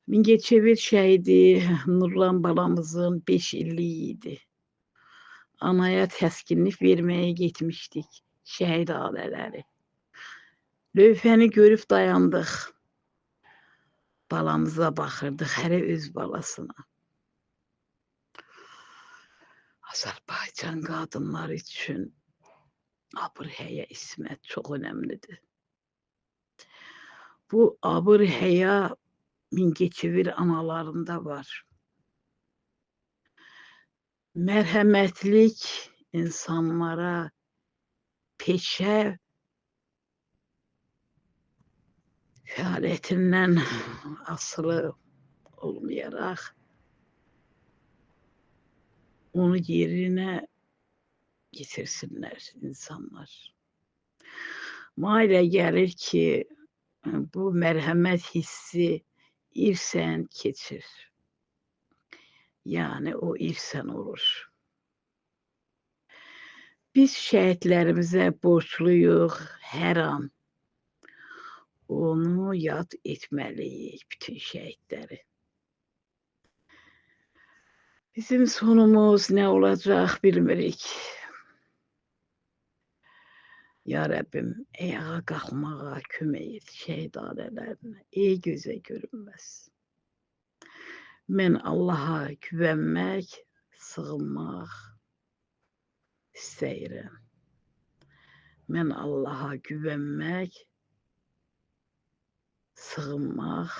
Mingəçevir şəhidi Nurlan balamızın 5 illiyi idi. Anaya təskinlik verməyə getmişdik, şəhid ailələri. Lövhəni görüb dayandıq. Balamıza baxırdıq, hərə öz balasına. Azərbaycan qadınları üçün abır-həya, ismət çox önəmlidir. Bu abır-həya Mingəçevir analarında var. Mərhəmətlik insanlara peşə fəaliyyətindən asılı olmayaraq onu yerinə yetirsinlər insanlar. Mənə elə gəlir ki, bu mərhəmət hissi irsən keçir. Yəni o irsən olur. Biz şəhidlərimizə borcluyuq hər an. Onu yad etməliyik, bütün şəhidləri. Bizim sonumuz nə olacaq bilmirik. Ya Rəbbim, ayağa qalxmağa kömək et şəhid ailələrinə. Ey gözə görünməz. Mən Allaha güvənmək, sığınmaq istəyirəm. Mən Allaha güvənmək, sığınmaq